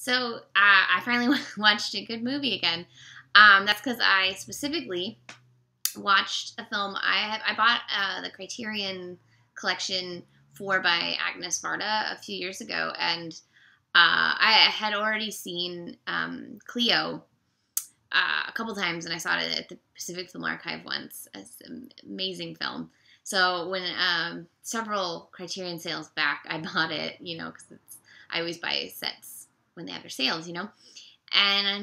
So I finally watched a good movie again. That's because I specifically watched a film. I bought the Criterion Collection 4 by Agnès Varda a few years ago, and I had already seen Cleo a couple times, and I saw it at the Pacific Film Archive once. It's an amazing film. So when several Criterion sales back, I bought it, because I always buy sets when they have their sales, And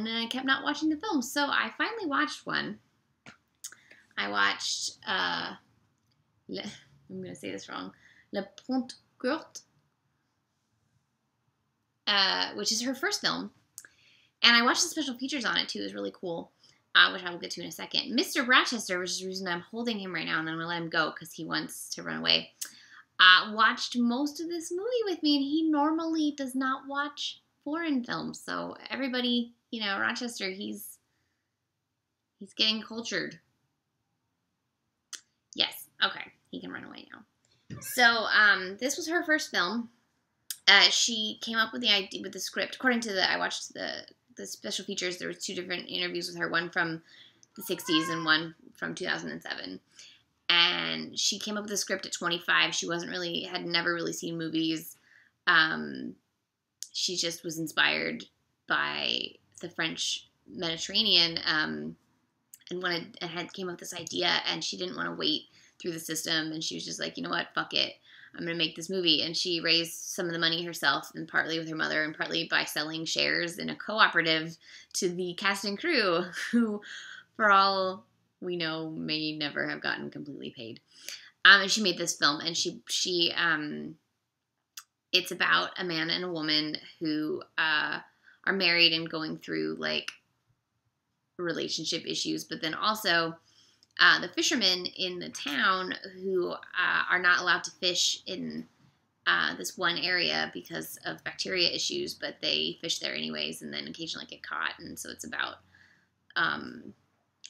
I kept not watching the film, so I finally watched one. I watched, I'm going to say this wrong, Pointe-Courte, which is her first film. And I watched the special features on it, too. It was really cool, which I will get to in a second. Mr. Rochester, which is the reason I'm holding him right now, and then I'm going to let him go because he wants to run away, watched most of this movie with me, and he normally does not watch foreign films. So everybody, Rochester, he's getting cultured. Yes, okay, he can run away now. So this was her first film. She came up with the idea, with the script. According to I watched the special features. There was 2 different interviews with her, one from the 60s and one from 2007. And she came up with the script at 25. She had never really seen movies. She just was inspired by the French Mediterranean and came up with this idea, and she didn't want to wait through the system, and she was just like, you know what, fuck it, I'm going to make this movie. And she raised some of the money herself, and partly with her mother and partly by selling shares in a cooperative to the cast and crew, who, for all we know, may never have gotten completely paid. And she made this film, and she it's about a man and a woman who are married and going through, like, relationship issues, but then also the fishermen in the town who are not allowed to fish in this one area because of bacteria issues, but they fish there anyways and then occasionally get caught. And so it's about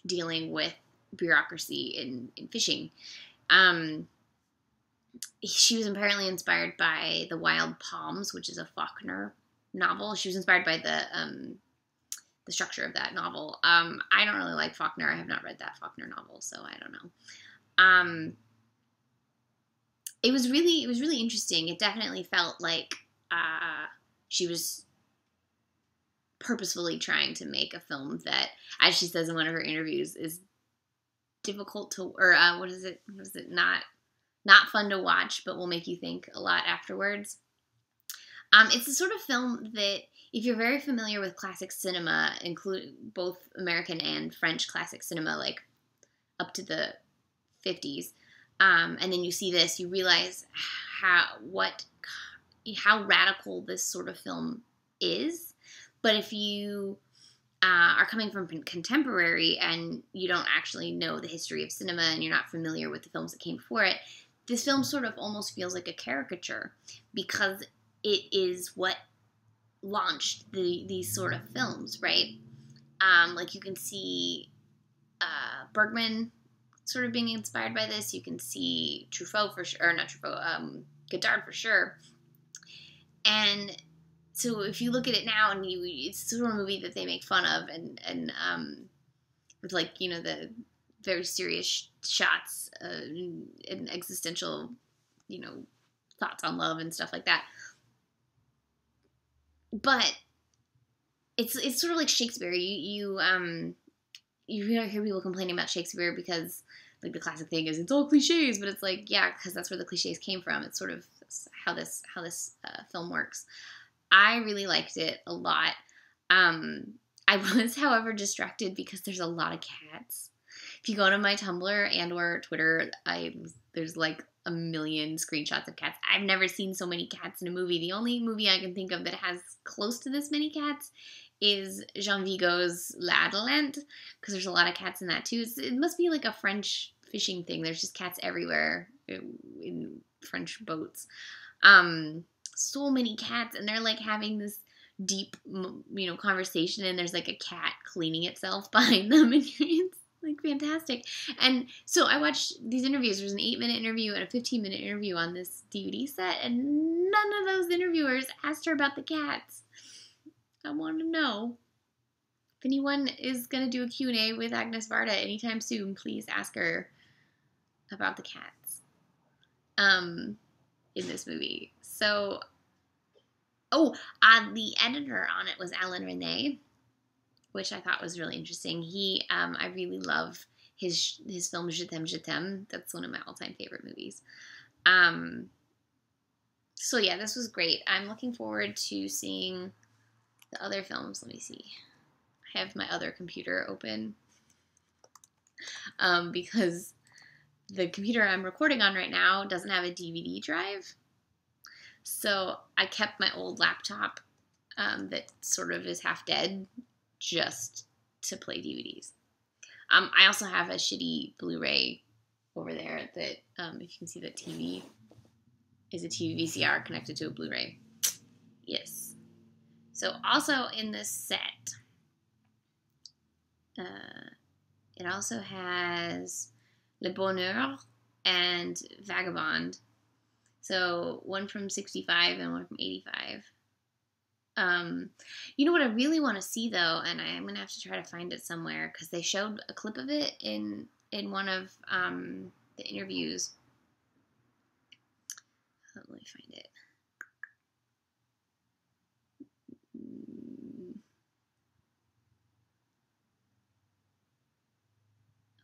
dealing with bureaucracy in fishing. She was apparently inspired by The Wild Palms, which is a Faulkner novel. She was inspired by the structure of that novel. I don't really like Faulkner. I have not read that Faulkner novel, so I don't know. It was really interesting. It definitely felt like she was purposefully trying to make a film that, as she says in one of her interviews, is difficult to, or what is it? Not fun to watch, but will make you think a lot afterwards. It's the sort of film that, if you're very familiar with classic cinema, include both American and French classic cinema, like up to the 50s, and then you see this, you realize how radical this sort of film is. But if you are coming from contemporary and you don't actually know the history of cinema and you're not familiar with the films that came before it, this film sort of almost feels like a caricature, because it is what launched these sort of films, right? Like, you can see Bergman sort of being inspired by this. You can see Truffaut for sure, or not Truffaut, Godard for sure. And so if you look at it now, and it's sort of a movie that they make fun of, and with, like, the very serious shots and existential, thoughts on love and stuff like that. But it's sort of like Shakespeare. You hear people complaining about Shakespeare because, like, the classic thing is it's all cliches, but it's like, yeah, because that's where the cliches came from. It's sort of how this film works. I really liked it a lot. I was, however, distracted because there's a lot of cats. If you go to my Tumblr and or Twitter, there's like a million screenshots of cats. I've never seen so many cats in a movie. The only movie I can think of that has close to this many cats is Jean Vigo's La La Land, because there's a lot of cats in that too. It must be like a French fishing thing. There's just cats everywhere in French boats. So many cats, and they're like having this deep, conversation, and there's like a cat cleaning itself behind them, and it's like fantastic. And so I watched these interviews. There's an 8-minute interview and a 15-minute interview on this DVD set, and none of those interviewers asked her about the cats. I want to know. If anyone is going to do a Q&A with Agnès Varda anytime soon, please ask her about the cats in this movie. So, the editor on it was Alan Rene, which I thought was really interesting. I really love his film Je t'aime, Je t'aime. That's one of my all-time favorite movies. So yeah, this was great. I'm looking forward to seeing the other films. Let me see. I have my other computer open because the computer I'm recording on right now doesn't have a DVD drive. So I kept my old laptop that sort of is half dead just to play DVDs. I also have a shitty Blu-ray over there that, if you can see that TV, is a TV VCR connected to a Blu-ray. Yes. So also in this set, it also has Le Bonheur and Vagabond. So one from 65 and one from 85. You know what I really want to see though, and I'm gonna have to try to find it somewhere because they showed a clip of it in one of the interviews. Let me find it.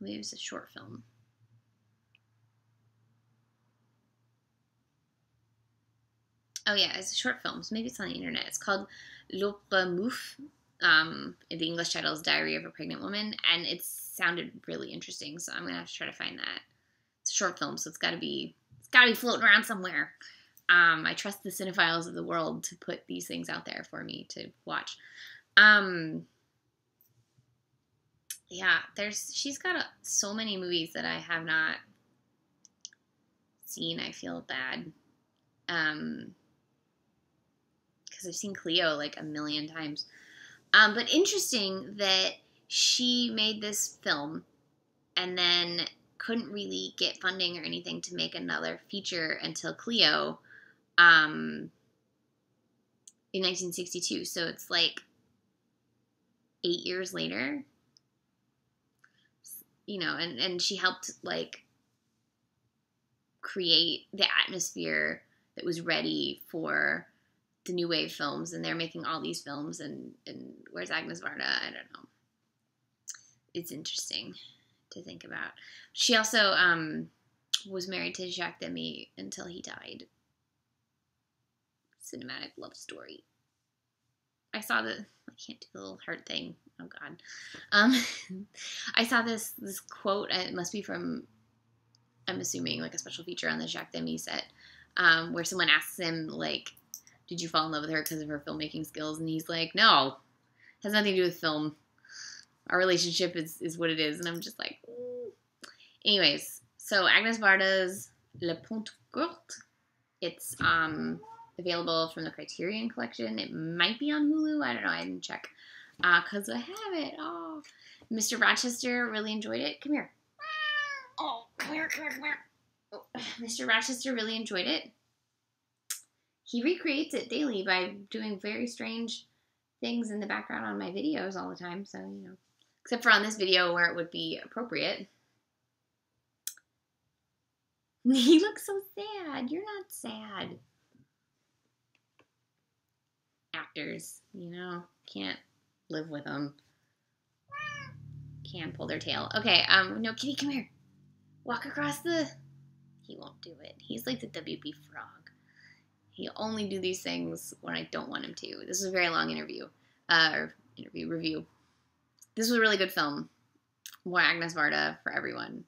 Maybe it's a short film. Oh yeah, it's a short film, so maybe it's on the internet. It's called L'Autre Mouf. The English title is Diary of a Pregnant Woman, and it sounded really interesting, so I'm gonna have to try to find that. It's a short film, so it's gotta be floating around somewhere. I trust the cinephiles of the world to put these things out there for me to watch. Yeah, she's got so many movies that I have not seen. I feel bad. Because I've seen Cleo like a million times. But interesting that she made this film and then couldn't really get funding or anything to make another feature until Cleo in 1962. So it's like 8 years later. You know, and she helped like create the atmosphere that was ready for the new wave films, and they're making all these films, and where's Agnès Varda? I don't know. It's interesting to think about. She also was married to Jacques Demy until he died. Cinematic love story. I saw I can't do the little heart thing. Oh God. I saw this quote. It must be from, I'm assuming, like a special feature on the Jacques Demy set, where someone asks him like, did you fall in love with her because of her filmmaking skills? And he's like, no, it has nothing to do with film. Our relationship is what it is. And I'm just like, Anyways, so Agnès Varda's La Pointe-Courte. It's available from the Criterion Collection. It might be on Hulu. I don't know. I didn't check because I have it. Oh, Mr. Rochester really enjoyed it. Come here. Oh, come here. Oh, Mr. Rochester really enjoyed it. He recreates it daily by doing very strange things in the background on my videos all the time. So, you know, except for on this video where it would be appropriate. He looks so sad. You're not sad. Actors, you know, can't live with them. Can't pull their tail. Okay, no, Kitty, come here. Walk across the... He won't do it. He's like the WB frog. He'll only do these things when I don't want him to. This was a very long review. This was a really good film. More Agnès Varda for everyone.